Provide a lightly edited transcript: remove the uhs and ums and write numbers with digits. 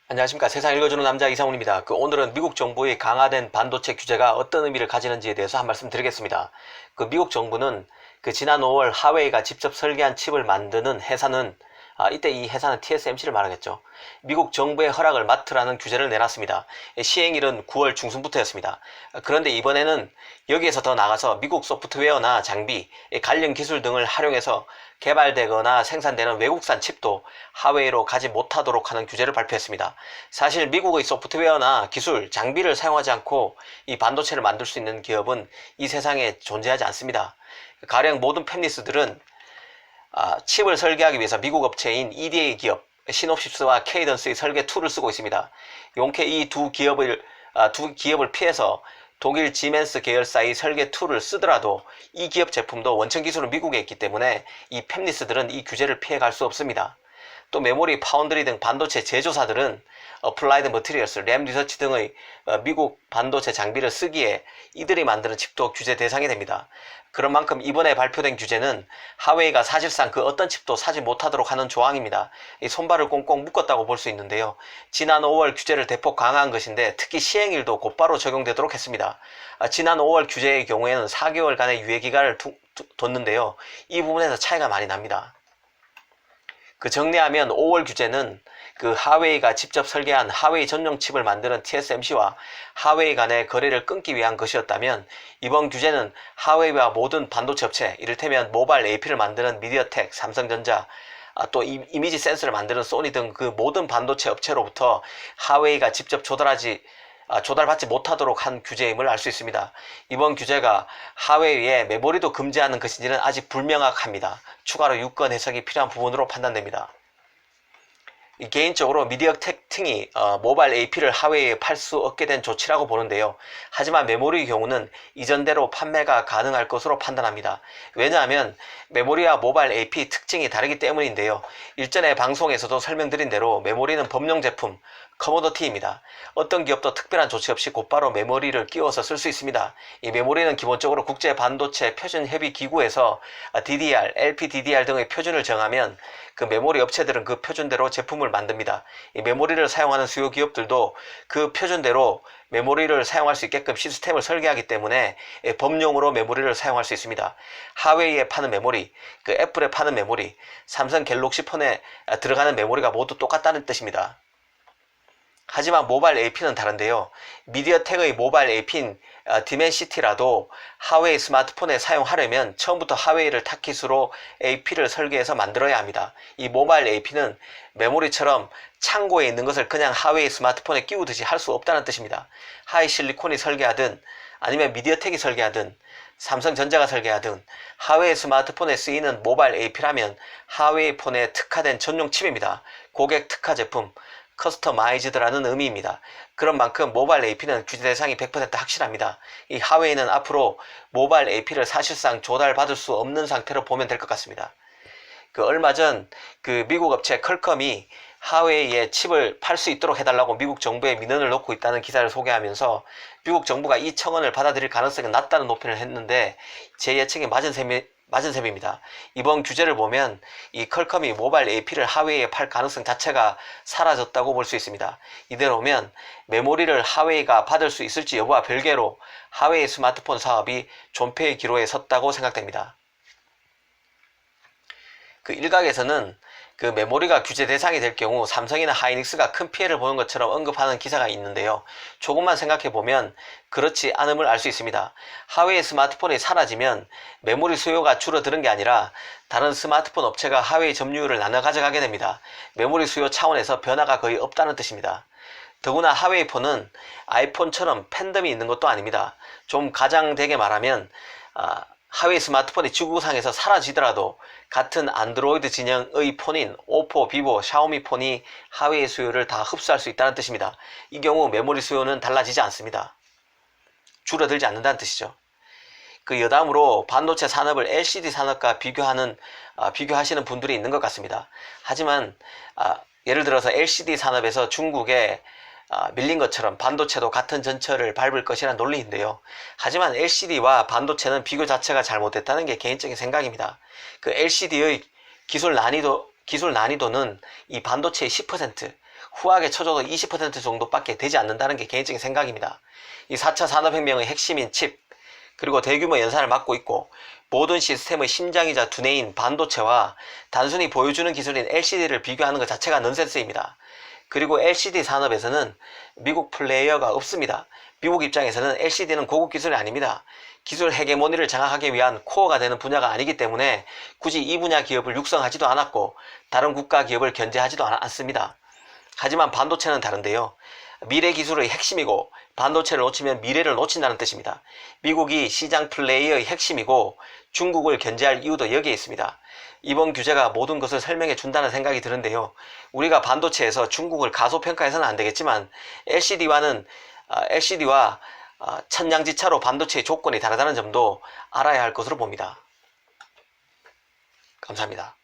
안녕하십니까. 세상 읽어주는 남자 이상훈입니다. 오늘은 미국 정부의 강화된 반도체 규제가 어떤 의미를 가지는지에 대해서 한 말씀 드리겠습니다. 미국 정부는 지난 5월 하웨이가 직접 설계한 칩을 만드는 회사는 이때 이 회사는 TSMC를 말하겠죠. 미국 정부의 허락을 맡으라는 규제를 내놨습니다. 시행일은 9월 중순부터였습니다. 그런데 이번에는 여기에서 더 나아가서 미국 소프트웨어나 장비, 관련 기술 등을 활용해서 개발되거나 생산되는 외국산 칩도 하웨이로 가지 못하도록 하는 규제를 발표했습니다. 사실 미국의 소프트웨어나 기술, 장비를 사용하지 않고 이 반도체를 만들 수 있는 기업은 이 세상에 존재하지 않습니다. 가령 모든 팹리스들은 칩을 설계하기 위해서 미국 업체인 EDA 기업 시놉시스와 케이던스의 설계 툴을 쓰고 있습니다. 용케 이 두 기업을 피해서 독일 지멘스 계열사의 설계 툴을 쓰더라도 이 기업 제품도 원천 기술은 미국에 있기 때문에 이 팹리스들은 이 규제를 피해갈 수 없습니다. 또 메모리, 파운드리 등 반도체 제조사들은 어플라이드 머티리얼스, 램 리서치 등의 미국 반도체 장비를 쓰기에 이들이 만드는 칩도 규제 대상이 됩니다. 그런 만큼 이번에 발표된 규제는 하웨이가 사실상 그 어떤 칩도 사지 못하도록 하는 조항입니다. 이 손발을 꽁꽁 묶었다고 볼 수 있는데요. 지난 5월 규제를 대폭 강화한 것인데 특히 시행일도 곧바로 적용되도록 했습니다. 지난 5월 규제의 경우에는 4개월간의 유예기간을 뒀는데요. 이 부분에서 차이가 많이 납니다. 정리하면 5월 규제는 하웨이가 직접 설계한 하웨이 전용 칩을 만드는 TSMC와 하웨이 간의 거래를 끊기 위한 것이었다면, 이번 규제는 하웨이와 모든 반도체 업체, 이를테면 모바일 AP를 만드는 미디어텍, 삼성전자, 또 이미지 센서를 만드는 소니 등 그 모든 반도체 업체로부터 하웨이가 직접 조달받지 못하도록 한 규제임을 알 수 있습니다. 이번 규제가 하웨이의 메모리도 금지하는 것인지는 아직 불명확합니다. 추가로 유권 해석이 필요한 부분으로 판단됩니다. 개인적으로 미디어텍 등이 모바일 AP를 하웨이에 팔 수 없게 된 조치라고 보는데요. 하지만 메모리의 경우는 이전대로 판매가 가능할 것으로 판단합니다. 왜냐하면 메모리와 모바일 AP 특징이 다르기 때문인데요. 일전에 방송에서도 설명드린 대로 메모리는 범용 제품, 커모더티입니다. 어떤 기업도 특별한 조치 없이 곧바로 메모리를 끼워서 쓸 수 있습니다. 이 메모리는 기본적으로 국제반도체 표준협의기구에서 DDR, LPDDR 등의 표준을 정하면 그 메모리 업체들은 그 표준대로 제품을 만듭니다. 이 메모리를 사용하는 수요 기업들도 그 표준대로 메모리를 사용할 수 있게끔 시스템을 설계하기 때문에 범용으로 메모리를 사용할 수 있습니다. 하웨이에 파는 메모리, 애플에 파는 메모리, 삼성 갤럭시 폰에 들어가는 메모리가 모두 똑같다는 뜻입니다. 하지만 모바일 AP는 다른데요. 미디어텍의 모바일 AP인 디멘시티라도 하웨이 스마트폰에 사용하려면 처음부터 하웨이를 타깃으로 AP를 설계해서 만들어야 합니다. 이 모바일 AP는 메모리처럼 창고에 있는 것을 그냥 하웨이 스마트폰에 끼우듯이 할 수 없다는 뜻입니다. 하이실리콘이 설계하든 아니면 미디어텍이 설계하든 삼성전자가 설계하든 하웨이 스마트폰에 쓰이는 모바일 AP라면 하웨이 폰에 특화된 전용 칩입니다. 고객 특화 제품, 커스터마이즈드라는 의미입니다. 그런 만큼 모바일 AP는 규제 대상이 100% 확실합니다. 이 하웨이는 앞으로 모바일 AP를 사실상 조달받을 수 없는 상태로 보면 될 것 같습니다. 얼마 전 미국 업체 퀄컴이 하웨이에 칩을 팔 수 있도록 해달라고 미국 정부에 민원을 넣고 있다는 기사를 소개하면서 미국 정부가 이 청원을 받아들일 가능성이 낮다는 논평을 했는데, 제 예측이 맞은 셈입니다. 이번 규제를 보면 이 퀄컴이 모바일 AP를 하웨이에 팔 가능성 자체가 사라졌다고 볼 수 있습니다. 이대로면 메모리를 하웨이가 받을 수 있을지 여부와 별개로 하웨이 스마트폰 사업이 존폐의 기로에 섰다고 생각됩니다. 일각에서는 메모리가 규제 대상이 될 경우 삼성이나 하이닉스가 큰 피해를 보는 것처럼 언급하는 기사가 있는데요. 조금만 생각해보면 그렇지 않음을 알 수 있습니다. 하웨이 스마트폰이 사라지면 메모리 수요가 줄어드는 게 아니라 다른 스마트폰 업체가 하웨이 점유율을 나눠 가져가게 됩니다. 메모리 수요 차원에서 변화가 거의 없다는 뜻입니다. 더구나 하웨이 폰은 아이폰처럼 팬덤이 있는 것도 아닙니다. 좀 가장되게 말하면 하웨이 스마트폰이 지구상에서 사라지더라도 같은 안드로이드 진영의 폰인 오포, 비보, 샤오미 폰이 하웨이 수요를 다 흡수할 수 있다는 뜻입니다. 이 경우 메모리 수요는 달라지지 않습니다. 줄어들지 않는다는 뜻이죠. 여담으로 반도체 산업을 LCD 산업과 비교하시는 분들이 있는 것 같습니다. 하지만 예를 들어서 LCD 산업에서 중국에 밀린 것처럼 반도체도 같은 전철을 밟을 것이라는 논리인데요. 하지만 LCD와 반도체는 비교 자체가 잘못됐다는 게 개인적인 생각입니다. LCD의 기술 난이도는 이 반도체의 10% 후하게 쳐줘도 20% 정도밖에 되지 않는다는 게 개인적인 생각입니다. 이 4차 산업혁명의 핵심인 칩, 그리고 대규모 연산을 맡고 있고 모든 시스템의 심장이자 두뇌인 반도체와 단순히 보여주는 기술인 LCD를 비교하는 것 자체가 넌센스입니다. 그리고 LCD 산업에서는 미국 플레이어가 없습니다. 미국 입장에서는 LCD는 고급 기술이 아닙니다. 기술 헤게모니를 장악하기 위한 코어가 되는 분야가 아니기 때문에 굳이 이 분야 기업을 육성하지도 않았고 다른 국가 기업을 견제하지도 않습니다. 하지만 반도체는 다른데요. 미래 기술의 핵심이고 반도체를 놓치면 미래를 놓친다는 뜻입니다. 미국이 시장 플레이어의 핵심이고 중국을 견제할 이유도 여기에 있습니다. 이번 규제가 모든 것을 설명해 준다는 생각이 드는데요. 우리가 반도체에서 중국을 가소평가해서는 안 되겠지만 LCD와 천냥지차로 반도체의 조건이 다르다는 점도 알아야 할 것으로 봅니다. 감사합니다.